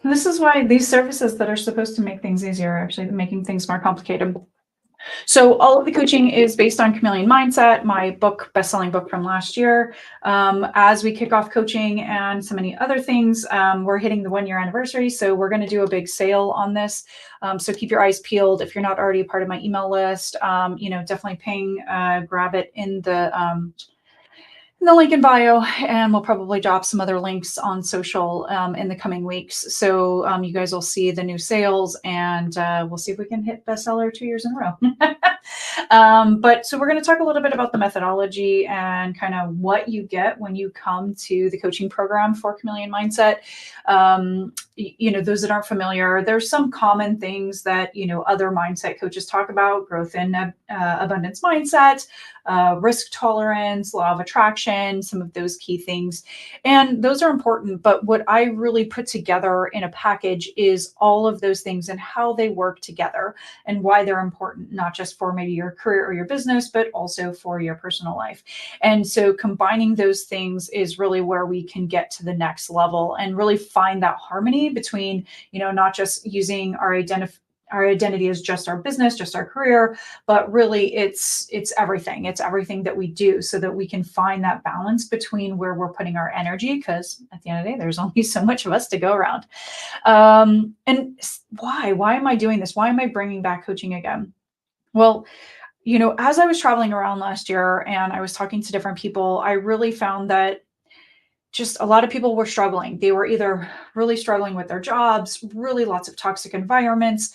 This is why these services that are supposed to make things easier are actually making things more complicated. So all of the coaching is based on Chameleon Mindset, my book, best-selling book from last year. As we kick off coaching and so many other things, we're hitting the 1-year anniversary. So we're going to do a big sale on this. So keep your eyes peeled. If you're not already a part of my email list, definitely grab it in the link in bio, and we'll probably drop some other links on social in the coming weeks. So you guys will see the new sales, and we'll see if we can hit bestseller 2 years in a row. But so we're going to talk a little bit about the methodology and kind of what you get when you come to the coaching program for Chameleon Mindset. Those that aren't familiar, there's some common things that, other mindset coaches talk about: growth and abundance mindset, risk tolerance, law of attraction, some of those key things. And those are important. But what I really put together in a package is all of those things and how they work together and why they're important, not just for maybe your career or your business, but also for your personal life. And so combining those things is really where we can get to the next level and really find that harmony between, not just using our identity as just our business, just our career, but really it's everything. It's everything that we do, so that we can find that balance between where we're putting our energy, because at the end of the day, there's only so much of us to go around. And why am I doing this? Why am I bringing back coaching again? Well, as I was traveling around last year and I was talking to different people, I really found that just a lot of people were struggling. They were either really struggling with their jobs, really lots of toxic environments,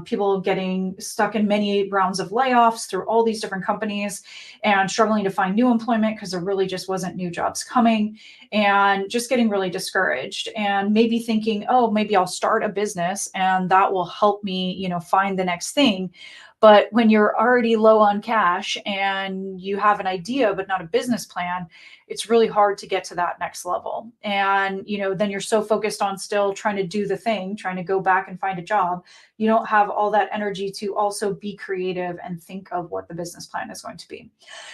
people getting stuck in many rounds of layoffs through all these different companies and struggling to find new employment because there really just wasn't new jobs coming, and just getting really discouraged and maybe thinking, oh, maybe I'll start a business and that will help me, find the next thing. But when you're already low on cash and you have an idea, but not a business plan, it's really hard to get to that next level. And, then you're so focused on still trying to do the thing, trying to go back and find a job. You don't have all that energy to also be creative and think of what the business plan is going to be.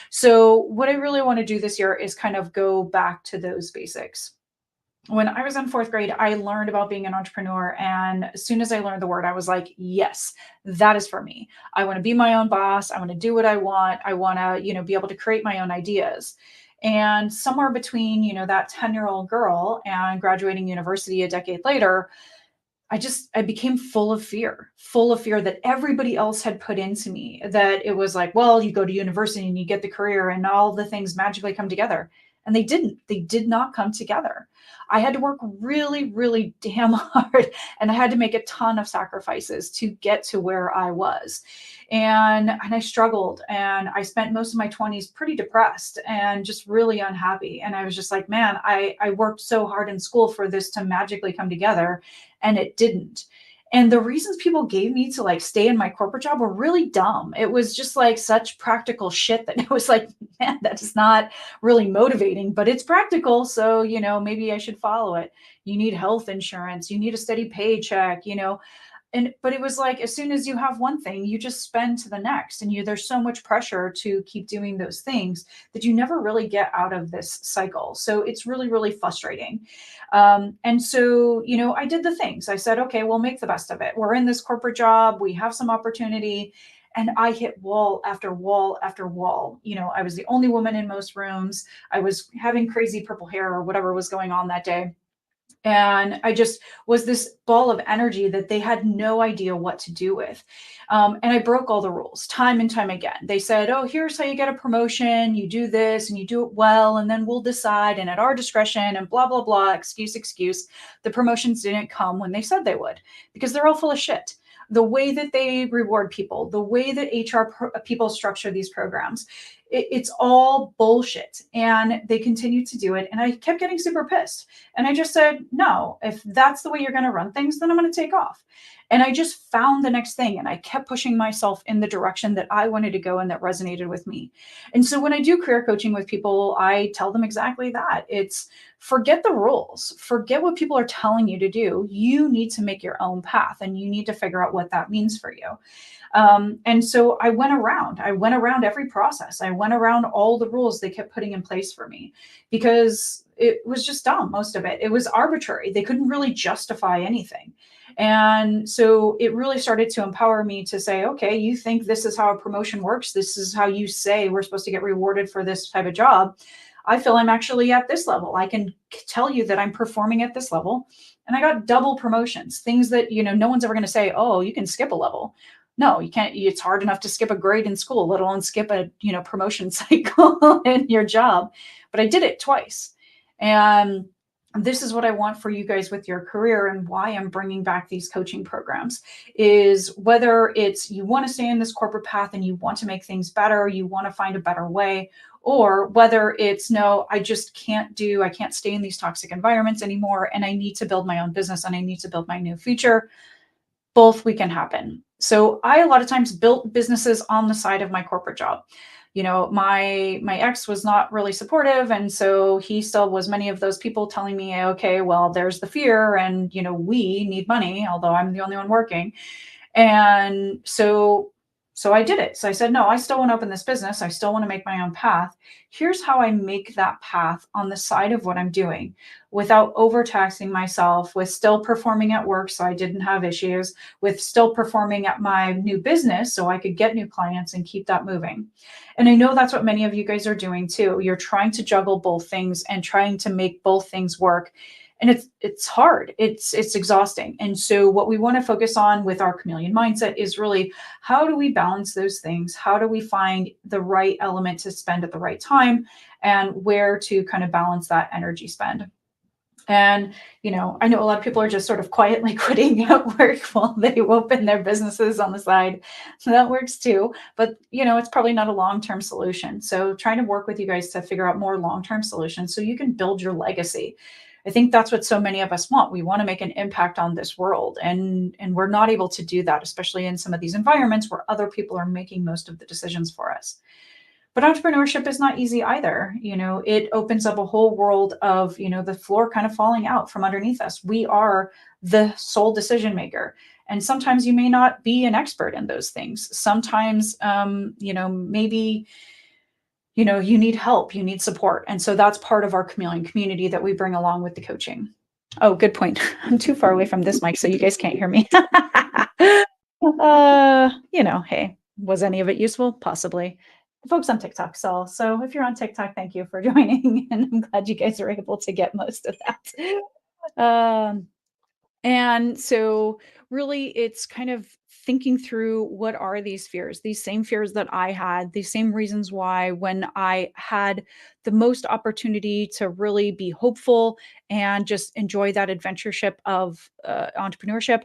So what I really want to do this year is kind of go back to those basics. When I was in fourth grade, I learned about being an entrepreneur. And as soon as I learned the word, I was like, yes, that is for me. I want to be my own boss. I want to do what I want. I want to, be able to create my own ideas. And somewhere between, that 10-year-old girl and graduating university a decade later, I became full of fear that everybody else had put into me, that it was like, well, you go to university and you get the career and all the things magically come together. And they did not come together. I had to work really, really damn hard, and I had to make a ton of sacrifices to get to where I was. And I struggled, and I spent most of my 20s pretty depressed and just really unhappy. And I was just like, man, I worked so hard in school for this to magically come together, and it didn't. And the reasons people gave me to like stay in my corporate job were really dumb. It was just like such practical shit that it was like, man, that is not really motivating, but it's practical. So, maybe I should follow it. You need health insurance, you need a steady paycheck, but it was like, as soon as you have one thing, you just spend to the next, and there's so much pressure to keep doing those things that you never really get out of this cycle. So it's really, really frustrating. And so, I did the things. I said, okay, we'll make the best of it. We're in this corporate job, we have some opportunity. And I hit wall after wall after wall. I was the only woman in most rooms. I was having crazy purple hair or whatever was going on that day. And I just was this ball of energy that they had no idea what to do with. And I broke all the rules time and time again. They said, oh, here's how you get a promotion. You do this and you do it well, and then we'll decide, and at our discretion, and blah, blah, blah, excuse. The promotions didn't come when they said they would, because they're all full of shit. The way that they reward people, the way that people structure these programs, it's all bullshit. And they continue to do it. And I kept getting super pissed. And I just said, no, if that's the way you're going to run things, then I'm going to take off. And I just found the next thing, and I kept pushing myself in the direction that I wanted to go and that resonated with me. And so when I do career coaching with people, I tell them exactly that. It's forget the rules, forget what people are telling you to do. You need to make your own path, and you need to figure out what that means for you. And so I went around every process. I went around all the rules they kept putting in place for me, because it was just dumb. Most of it, it was arbitrary. They couldn't really justify anything. And so it really started to empower me to say, okay, you think this is how a promotion works? This is how you say we're supposed to get rewarded for this type of job. I feel I'm actually at this level. I can tell you that I'm performing at this level. And I got double promotions, things that, no one's ever going to say, oh, you can skip a level. No, you can't. It's hard enough to skip a grade in school, let alone skip a, promotion cycle in your job. But I did it twice. And this is what I want for you guys with your career, and why I'm bringing back these coaching programs is whether it's you want to stay in this corporate path and you want to make things better, you want to find a better way, or whether it's no, I can't stay in these toxic environments anymore and I need to build my own business and I need to build my new future. Both we can happen. So I a lot of times built businesses on the side of my corporate job. My ex was not really supportive, and so he still was many of those people telling me, okay, well, there's the fear, and we need money, although I'm the only one working. And so I did it. So I said, no, I still want to open this business. I still want to make my own path. Here's how I make that path on the side of what I'm doing without overtaxing myself, with still performing at work so I didn't have issues, with still performing at my new business so I could get new clients and keep that moving. And I know that's what many of you guys are doing too. You're trying to juggle both things and trying to make both things work. And it's hard. It's exhausting. And so what we want to focus on with our chameleon mindset is really, how do we balance those things? How do we find the right element to spend at the right time, and where to kind of balance that energy spend? And, I know a lot of people are just sort of quietly quitting at work while they open their businesses on the side. So that works too. But, it's probably not a long-term solution. So trying to work with you guys to figure out more long-term solutions so you can build your legacy. I think that's what so many of us want. We want to make an impact on this world. And we're not able to do that, especially in some of these environments where other people are making most of the decisions for us. But entrepreneurship is not easy either. It opens up a whole world of, the floor kind of falling out from underneath us. We are the sole decision maker. And sometimes you may not be an expert in those things. Sometimes, maybe, you need help, you need support. And so that's part of our chameleon community that we bring along with the coaching. Oh, good point. I'm too far away from this mic, so you guys can't hear me. Hey, was any of it useful? Possibly. Folks on TikTok. So if you're on TikTok, thank you for joining. And I'm glad you guys are able to get most of that. And so really it's kind of thinking through, what are these fears, these same fears that I had, these same reasons why when I had the most opportunity to really be hopeful and just enjoy that adventureship of entrepreneurship,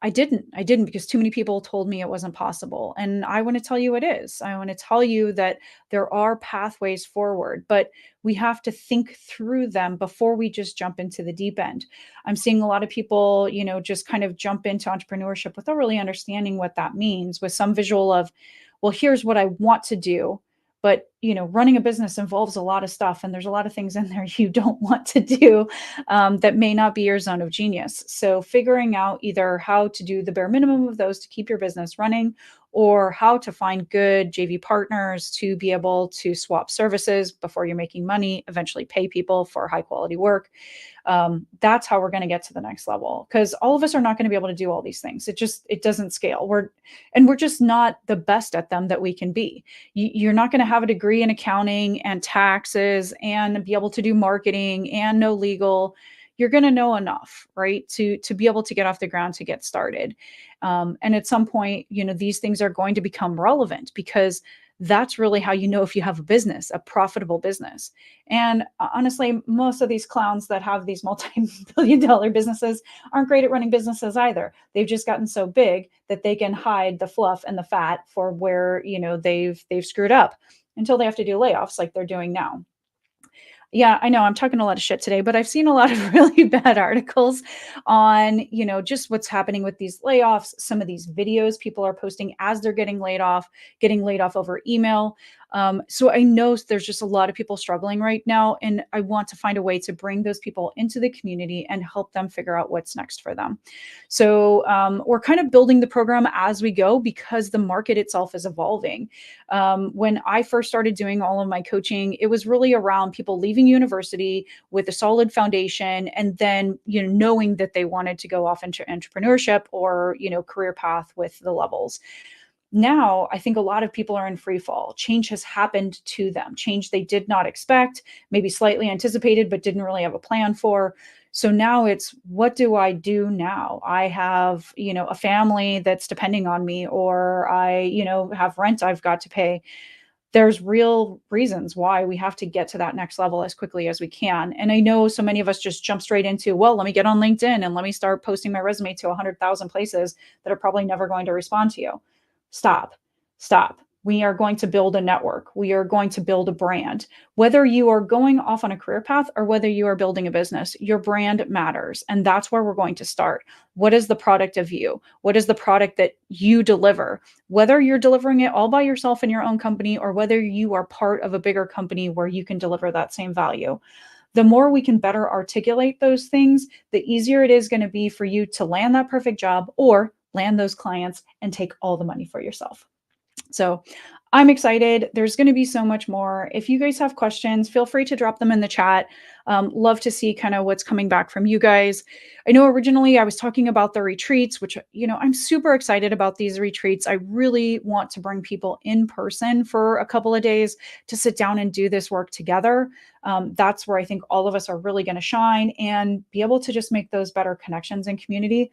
I didn't because too many people told me it wasn't possible. And I want to tell you it is. I want to tell you that there are pathways forward, but we have to think through them before we just jump into the deep end. I'm seeing a lot of people, just kind of jump into entrepreneurship without really understanding what that means, with some visual of, well, here's what I want to do. But, running a business involves a lot of stuff, and there's a lot of things in there you don't want to do that may not be your zone of genius. So figuring out either how to do the bare minimum of those to keep your business running, or how to find good JV partners to be able to swap services before you're making money, eventually pay people for high quality work. That's how we're going to get to the next level, because all of us are not going to be able to do all these things. It doesn't scale. We're just not the best at them that we can be. You're not going to have a degree in accounting and taxes and be able to do marketing and know legal. You're going to know enough, right, to be able to get off the ground, to get started. And at some point, these things are going to become relevant, because that's really how you know if you have a business, a profitable business. And honestly, most of these clowns that have these multi-billion-dollar businesses aren't great at running businesses either. They've just gotten so big that they can hide the fluff and the fat for where, they've screwed up, until they have to do layoffs like they're doing now. Yeah, I know I'm talking a lot of shit today, but I've seen a lot of really bad articles on, just what's happening with these layoffs, some of these videos people are posting as they're getting laid off over email. So I know there's just a lot of people struggling right now, and I want to find a way to bring those people into the community and help them figure out what's next for them. So we're kind of building the program as we go because the market itself is evolving. When I first started doing all of my coaching, it was really around people leaving university with a solid foundation, and then knowing that they wanted to go off into entrepreneurship or career path with the levels. Now I think a lot of people are in free fall. Change has happened to them, change they did not expect, maybe slightly anticipated but didn't really have a plan for. So now it's, what do I do now? I have a family that's depending on me, or I have rent I've got to pay. There's real reasons why we have to get to that next level as quickly as we can. And I know so many of us just jump straight into, well, let me get on LinkedIn and let me start posting my resume to 100,000 places that are probably never going to respond to you. Stop. Stop. We are going to build a network. We are going to build a brand. Whether you are going off on a career path or whether you are building a business, your brand matters. And that's where we're going to start. What is the product of you? What is the product that you deliver? Whether you're delivering it all by yourself in your own company or whether you are part of a bigger company where you can deliver that same value. The more we can better articulate those things, the easier it is going to be for you to land that perfect job or land those clients and take all the money for yourself. So I'm excited. There's going to be so much more. If you guys have questions, feel free to drop them in the chat. Love to see kind of what's coming back from you guys. I know originally I was talking about the retreats, which, I'm super excited about these retreats. I really want to bring people in person for a couple of days to sit down and do this work together. That's where I think all of us are really going to shine and be able to just make those better connections in community.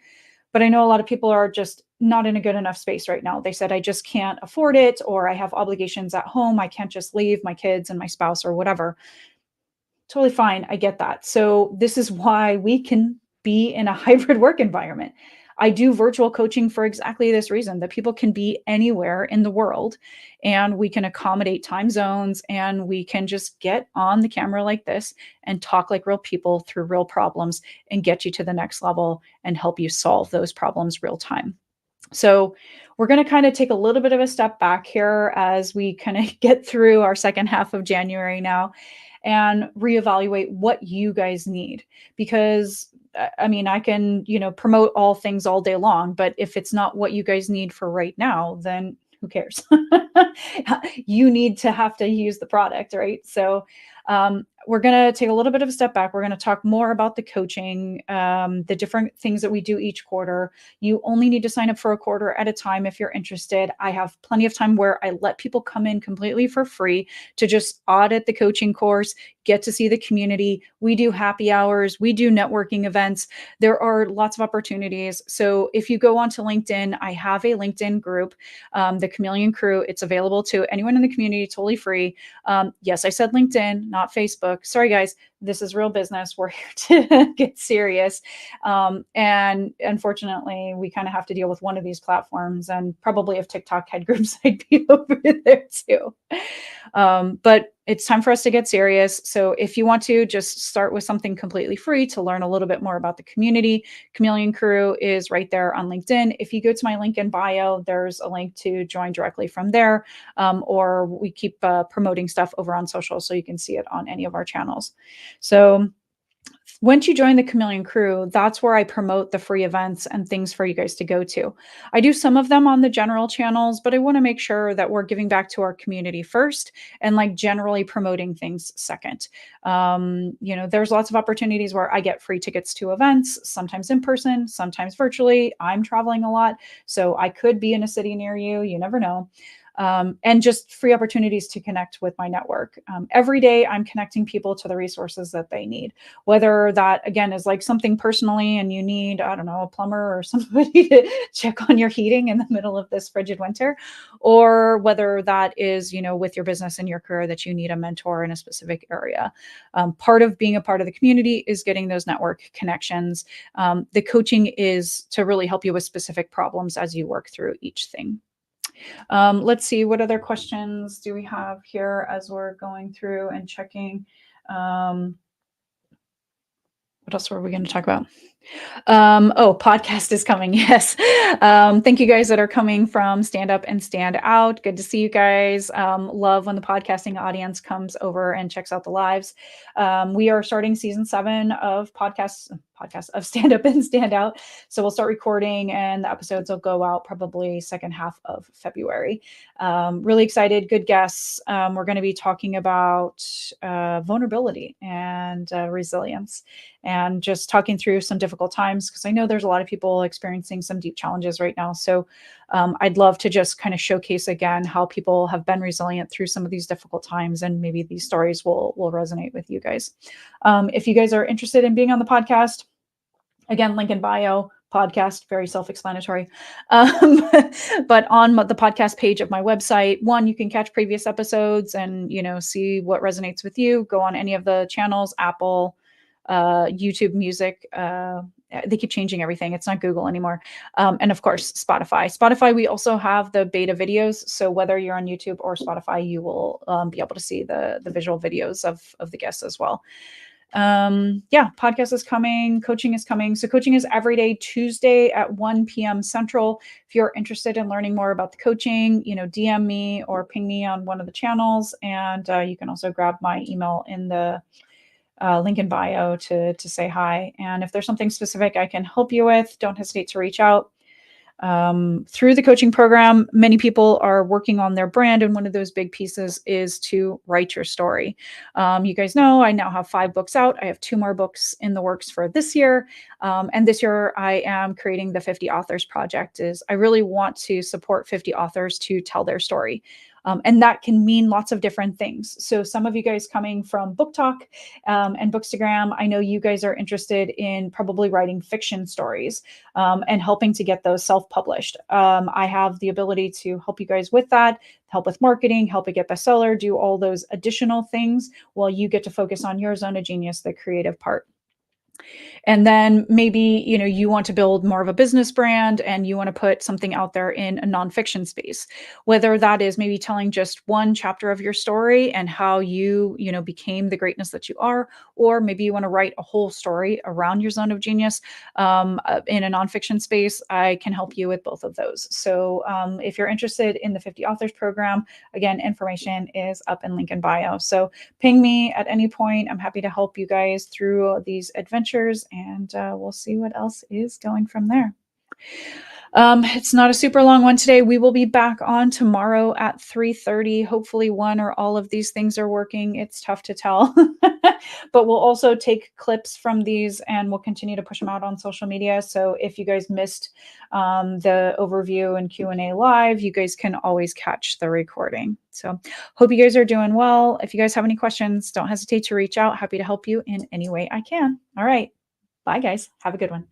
But I know a lot of people are just not in a good enough space right now. They said, I just can't afford it, or I have obligations at home. I can't just leave my kids and my spouse or whatever. Totally fine. I get that. So this is why we can be in a hybrid work environment. I do virtual coaching for exactly this reason, that people can be anywhere in the world and we can accommodate time zones, and we can just get on the camera like this and talk like real people through real problems and get you to the next level and help you solve those problems real time. So we're going to kind of take a little bit of a step back here as we kind of get through our second half of January now and reevaluate what you guys need. Because I mean, I can, promote all things all day long, but if it's not what you guys need for right now, then who cares? You need to have to use the product, right? So we're going to take a little bit of a step back. We're going to talk more about the coaching, the different things that we do each quarter. You only need to sign up for a quarter at a time if you're interested. I have plenty of time where I let people come in completely for free to just audit the coaching course, get to see the community. We do happy hours. We do networking events. There are lots of opportunities. So if you go onto LinkedIn, I have a LinkedIn group, the Chameleon Crew. It's available to anyone in the community, totally free. Yes, I said LinkedIn, not Facebook. Sorry, guys. This is real business. We're here to get serious. And unfortunately, we kind of have to deal with one of these platforms, and probably if TikTok had groups, I'd be over there too. But it's time for us to get serious. So if you want to just start with something completely free to learn a little bit more about the community, Chameleon Crew is right there on LinkedIn. If you go to my link in bio, there's a link to join directly from there. Or we keep promoting stuff over on social, so you can see it on any of our channels. So once you join the Chameleon Crew, that's where I promote the free events and things for you guys to go to. I do some of them on the general channels, but I want to make sure that we're giving back to our community first and like generally promoting things second. There's lots of opportunities where I get free tickets to events, sometimes in person, sometimes virtually. I'm traveling a lot, so I could be in a city near you. You never know. And just free opportunities to connect with my network. Every day I'm connecting people to the resources that they need, whether that again is like something personally and you need, I don't know, a plumber or somebody to check on your heating in the middle of this frigid winter, or whether that is, with your business and your career that you need a mentor in a specific area. Part of being a part of the community is getting those network connections. The coaching is to really help you with specific problems as you work through each thing. Let's see, what other questions do we have here as we're going through and checking? What else were we going to talk about? Oh, podcast is coming. Yes. Thank you guys that are coming from Stand Up and Stand Out. Good to see you guys. Love when the podcasting audience comes over and checks out the lives. We are starting season 7 of podcast of Stand Up and Stand Out. So we'll start recording and the episodes will go out probably second half of February. Really excited. Good guests. We're going to be talking about vulnerability and resilience, and just talking through some difficult times, because I know there's a lot of people experiencing some deep challenges right now. So I'd love to just kind of showcase again how people have been resilient through some of these difficult times, and maybe these stories will resonate with you guys. If you guys are interested in being on the podcast, again, link in bio. Podcast, very self-explanatory. But on the podcast page of my website, one, you can catch previous episodes and see what resonates with you. Go on any of the channels, Apple, YouTube Music. They keep changing everything. It's not Google anymore. And of course, Spotify. Spotify, we also have the beta videos. So whether you're on YouTube or Spotify, you will be able to see the visual videos of the guests as well. Yeah, podcast is coming, coaching is coming. So coaching is every day Tuesday at 1 p.m. Central. If you're interested in learning more about the coaching, DM me or ping me on one of the channels. And you can also grab my email in the link in bio to say hi. And if there's something specific I can help you with, don't hesitate to reach out. Through the coaching program, many people are working on their brand, and one of those big pieces is to write your story. You guys know I now have 5 books out. I have 2 more books in the works for this year. And this year I am creating the 50 Authors Project. I really want to support 50 authors to tell their story. And that can mean lots of different things. So some of you guys coming from Book Talk and Bookstagram, I know you guys are interested in probably writing fiction stories and helping to get those self-published. I have the ability to help you guys with that, help with marketing, help it get bestseller, do all those additional things while you get to focus on your zone of genius, the creative part. And then maybe, you want to build more of a business brand and you want to put something out there in a nonfiction space, whether that is maybe telling just one chapter of your story and how you became the greatness that you are, or maybe you want to write a whole story around your zone of genius in a nonfiction space. I can help you with both of those. So if you're interested in the 50 Authors Program, again, information is up in link in bio. So ping me at any point. I'm happy to help you guys through these adventures, and we'll see what else is going from there. It's not a super long one today. We will be back on tomorrow at 3:30. Hopefully one or all of these things are working. It's tough to tell. But we'll also take clips from these and we'll continue to push them out on social media. So if you guys missed the overview and Q&A live, you guys can always catch the recording. So hope you guys are doing well. If you guys have any questions, don't hesitate to reach out. Happy to help you in any way I can. All right. Bye, guys. Have a good one.